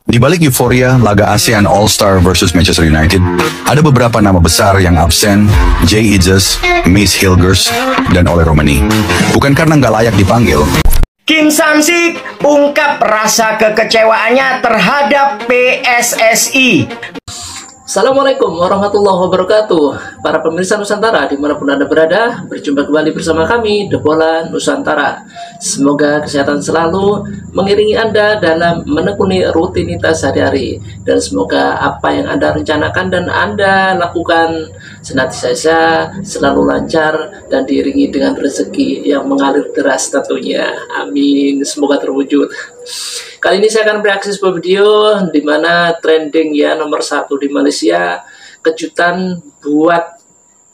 Di balik euforia laga ASEAN All-Star versus Manchester United, ada beberapa nama besar yang absen, Jay Itzes, Mace Hilgers, dan Ole Romani. Bukan karena nggak layak dipanggil. Kim Sam-sik ungkap rasa kekecewaannya terhadap PSSI. Assalamualaikum warahmatullahi wabarakatuh. Para pemirsa Nusantara dimanapun Anda berada, berjumpa kembali bersama kami, The Bola Nusantara. Semoga kesehatan selalu mengiringi Anda dalam menekuni rutinitas sehari-hari. Dan semoga apa yang Anda rencanakan dan Anda lakukan senantiasa selalu lancar dan diiringi dengan rezeki yang mengalir deras tentunya. Amin, semoga terwujud. Kali ini saya akan bereaksi sebuah video di mana trending ya nomor 1 di Malaysia, kejutan buat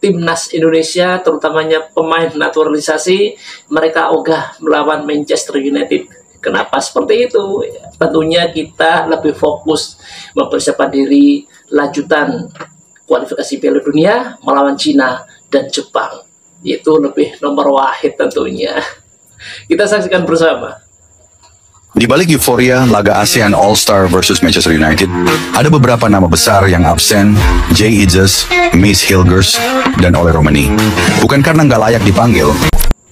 timnas Indonesia, terutamanya pemain naturalisasi, mereka ogah melawan Manchester United. Kenapa seperti itu? Tentunya kita lebih fokus mempersiapkan diri lanjutan kualifikasi Piala Dunia melawan Cina dan Jepang. Itu lebih nomor wahid tentunya. Kita saksikan bersama. Di balik euforia laga ASEAN All-Star versus Manchester United, ada beberapa nama besar yang absen, Jay Itzes, Mace Hilgers, dan Ole Romani. Bukan karena nggak layak dipanggil.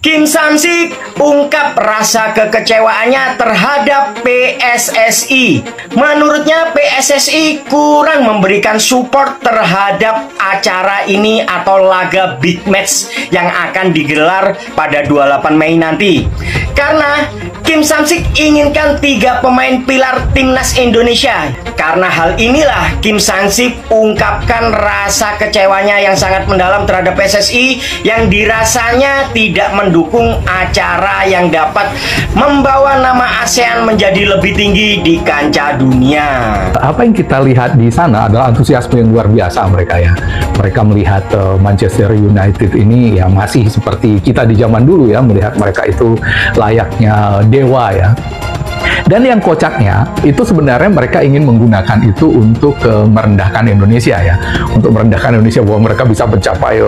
Kim Sam-sik ungkap rasa kekecewaannya terhadap PSSI. Menurutnya PSSI kurang memberikan support terhadap acara ini atau laga big match yang akan digelar pada 28 Mei nanti. Karena Kim Sam-sik inginkan 3 pemain pilar timnas Indonesia. Karena hal inilah Kim Sam-sik ungkapkan rasa kecewanya yang sangat mendalam terhadap PSSI yang dirasanya tidak mendukung acara yang dapat membawa nama ASEAN menjadi lebih tinggi di kancah dunia. Apa yang kita lihat di sana adalah antusiasme yang luar biasa mereka ya. Mereka melihat Manchester United ini ya masih seperti kita di zaman dulu ya, melihat mereka itu layaknya dewa ya. Dan yang kocaknya itu sebenarnya mereka ingin menggunakan itu untuk merendahkan Indonesia ya, untuk merendahkan Indonesia bahwa mereka bisa mencapai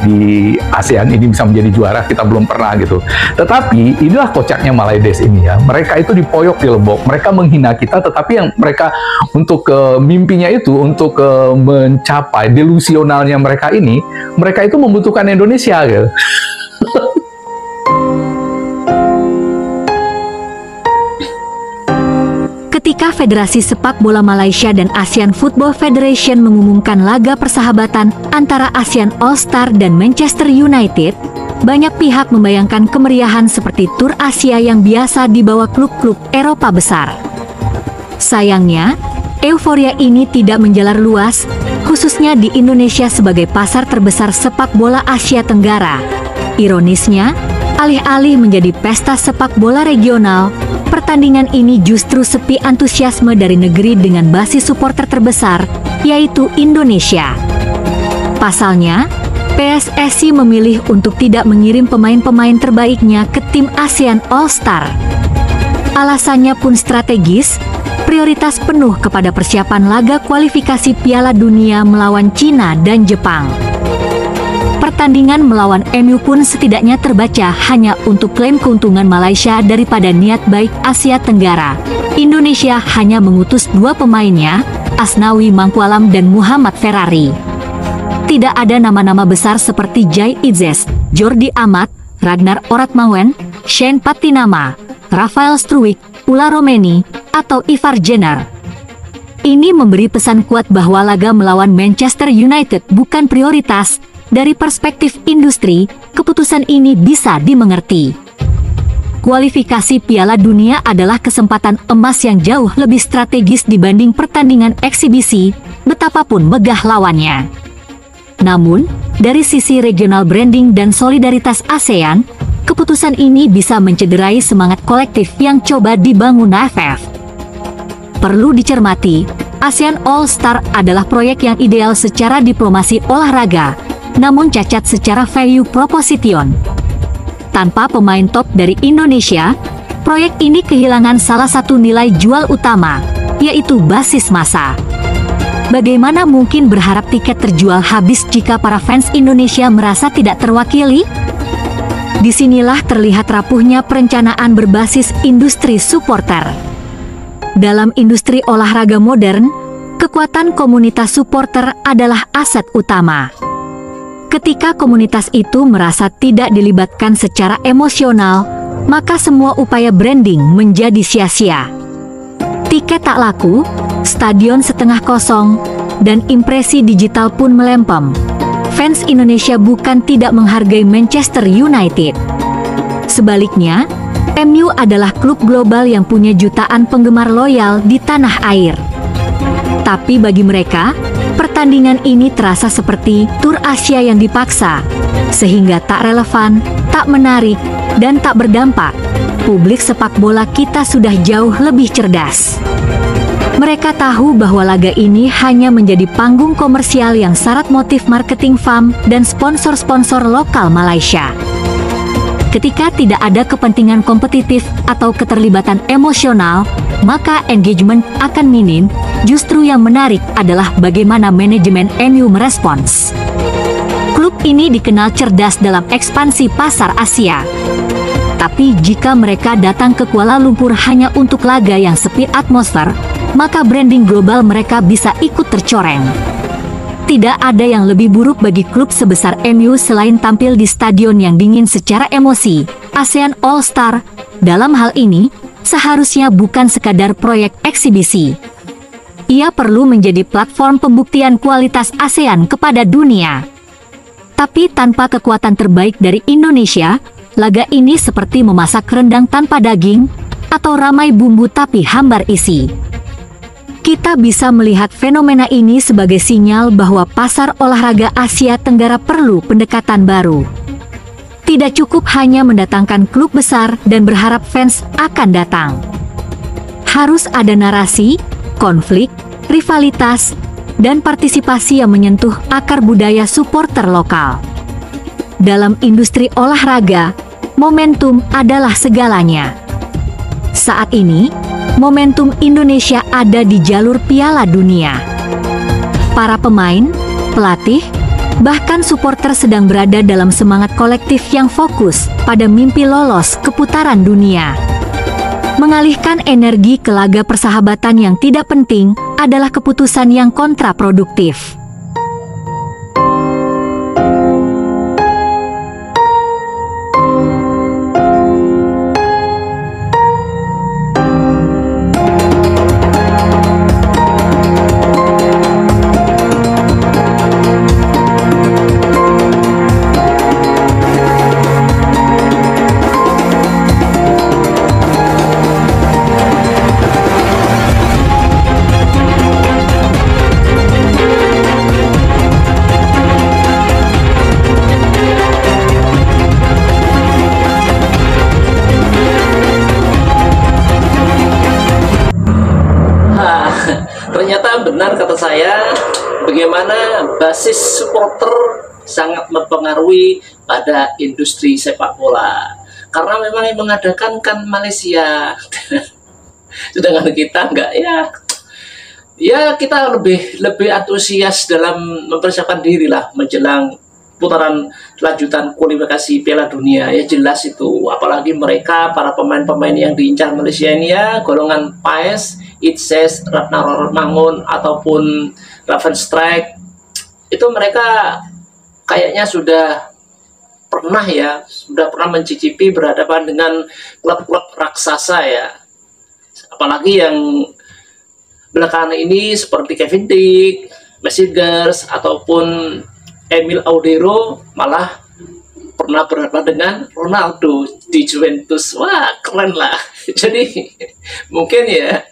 di ASEAN ini bisa menjadi juara, kita belum pernah gitu. Tetapi inilah kocaknya Malaides ini ya, mereka itu dipoyok di Lebok, mereka menghina kita, tetapi yang mereka untuk mimpinya itu untuk mencapai delusionalnya mereka ini, mereka itu membutuhkan Indonesia gitu. Ketika Federasi Sepak Bola Malaysia dan ASEAN Football Federation mengumumkan laga persahabatan antara ASEAN All-Star dan Manchester United, banyak pihak membayangkan kemeriahan seperti tur Asia yang biasa dibawa klub-klub Eropa besar. Sayangnya, euforia ini tidak menjalar luas, khususnya di Indonesia sebagai pasar terbesar sepak bola Asia Tenggara. Ironisnya, alih-alih menjadi pesta sepak bola regional, pertandingan ini justru sepi antusiasme dari negeri dengan basis supporter terbesar, yaitu Indonesia. Pasalnya, PSSI memilih untuk tidak mengirim pemain-pemain terbaiknya ke tim ASEAN All-Star. Alasannya pun strategis, prioritas penuh kepada persiapan laga kualifikasi Piala Dunia melawan Cina dan Jepang. Pertandingan melawan MU pun setidaknya terbaca hanya untuk klaim keuntungan Malaysia daripada niat baik Asia Tenggara. Indonesia hanya mengutus 2 pemainnya, Asnawi Mangkualam dan Muhammad Ferrari. Tidak ada nama-nama besar seperti Jay Itzes, Jordi Amat, Ragnar Oratmawen, Shane Patinama, Rafael Struwijk, Ole Romani, atau Ivar Jenner. Ini memberi pesan kuat bahwa laga melawan Manchester United bukan prioritas. Dari perspektif industri, keputusan ini bisa dimengerti. Kualifikasi Piala Dunia adalah kesempatan emas yang jauh lebih strategis dibanding pertandingan eksibisi, betapapun megah lawannya. Namun, dari sisi regional branding dan solidaritas ASEAN, keputusan ini bisa mencederai semangat kolektif yang coba dibangun AFF. Perlu dicermati, ASEAN All-Star adalah proyek yang ideal secara diplomasi olahraga, namun cacat secara value proposition. Tanpa pemain top dari Indonesia, proyek ini kehilangan salah satu nilai jual utama, yaitu basis massa. Bagaimana mungkin berharap tiket terjual habis jika para fans Indonesia merasa tidak terwakili? Disinilah terlihat rapuhnya perencanaan berbasis industri supporter. Dalam industri olahraga modern, kekuatan komunitas supporter adalah aset utama. Ketika komunitas itu merasa tidak dilibatkan secara emosional, maka semua upaya branding menjadi sia-sia. Tiket tak laku, stadion setengah kosong, dan impresi digital pun melempem. Fans Indonesia bukan tidak menghargai Manchester United. Sebaliknya, MU adalah klub global yang punya jutaan penggemar loyal di tanah air. Tapi bagi mereka, pertandingan ini terasa seperti tur Asia yang dipaksa, sehingga tak relevan, tak menarik, dan tak berdampak. Publik sepak bola kita sudah jauh lebih cerdas. Mereka tahu bahwa laga ini hanya menjadi panggung komersial yang syarat motif marketing fam dan sponsor-sponsor lokal Malaysia. Ketika tidak ada kepentingan kompetitif atau keterlibatan emosional, maka engagement akan minim. Justru yang menarik adalah bagaimana manajemen MU merespons. Klub ini dikenal cerdas dalam ekspansi pasar Asia. Tapi jika mereka datang ke Kuala Lumpur hanya untuk laga yang sepi atmosfer, maka branding global mereka bisa ikut tercoreng. Tidak ada yang lebih buruk bagi klub sebesar MU selain tampil di stadion yang dingin secara emosi. ASEAN All Star, dalam hal ini, seharusnya bukan sekadar proyek eksibisi. Ia perlu menjadi platform pembuktian kualitas ASEAN kepada dunia. Tapi tanpa kekuatan terbaik dari Indonesia, laga ini seperti memasak rendang tanpa daging, atau ramai bumbu tapi hambar isi. Kita bisa melihat fenomena ini sebagai sinyal bahwa pasar olahraga Asia Tenggara perlu pendekatan baru. Tidak cukup hanya mendatangkan klub besar dan berharap fans akan datang. Harus ada narasi, konflik, rivalitas, dan partisipasi yang menyentuh akar budaya supporter lokal. Dalam industri olahraga, momentum adalah segalanya. Saat ini, momentum Indonesia ada di jalur Piala Dunia. Para pemain, pelatih, bahkan supporter sedang berada dalam semangat kolektif yang fokus pada mimpi lolos ke putaran dunia. Mengalihkan energi ke laga persahabatan yang tidak penting adalah keputusan yang kontraproduktif. Ternyata benar kata saya, bagaimana basis supporter sangat mempengaruhi pada industri sepak bola. Karena memang yang mengadakan kan Malaysia. Sedangkan kita enggak, ya kita lebih antusias dalam mempersiapkan diri lah menjelang putaran lanjutan kualifikasi Piala Dunia. Ya jelas itu, apalagi mereka para pemain-pemain yang diincar Malaysia ini ya, golongan PAES, Itses, Ratna Mangun ataupun Raven Strike, itu mereka kayaknya sudah pernah mencicipi berhadapan dengan klub-klub raksasa ya. Apalagi yang belakangan ini seperti Kevin Dick, Messingers ataupun Emil Audero malah pernah berhadapan dengan Ronaldo di Juventus. Wah, keren lah. Jadi mungkin ya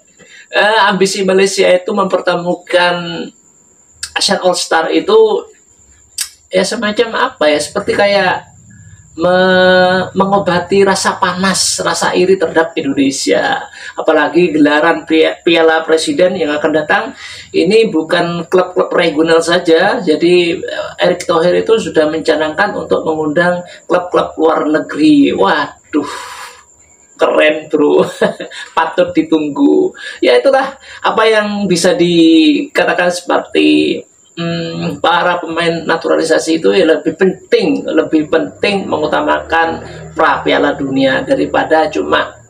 ambisi Malaysia itu mempertemukan ASEAN All Star itu ya semacam apa ya, seperti kayak mengobati rasa panas, rasa iri terhadap Indonesia. Apalagi gelaran Piala Presiden yang akan datang ini bukan klub-klub regional saja. Jadi Erick Thohir itu sudah mencanangkan untuk mengundang klub-klub luar negeri. Waduh, keren bro. Patut ditunggu. Ya itulah apa yang bisa dikatakan seperti para pemain naturalisasi itu ya lebih penting mengutamakan pra Piala Dunia daripada cuma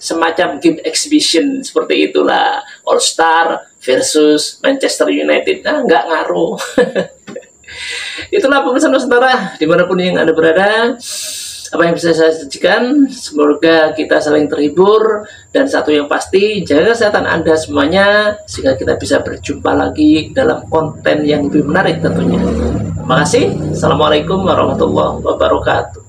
semacam game exhibition seperti itulah, All Star versus Manchester United. Nah, nggak ngaruh. Itulah pemirsa Nusantara, dimanapun yang Anda berada, apa yang bisa saya sajikan, semoga kita saling terhibur, dan satu yang pasti, jaga kesehatan Anda semuanya, sehingga kita bisa berjumpa lagi dalam konten yang lebih menarik tentunya. Terima kasih. Assalamualaikum warahmatullahi wabarakatuh.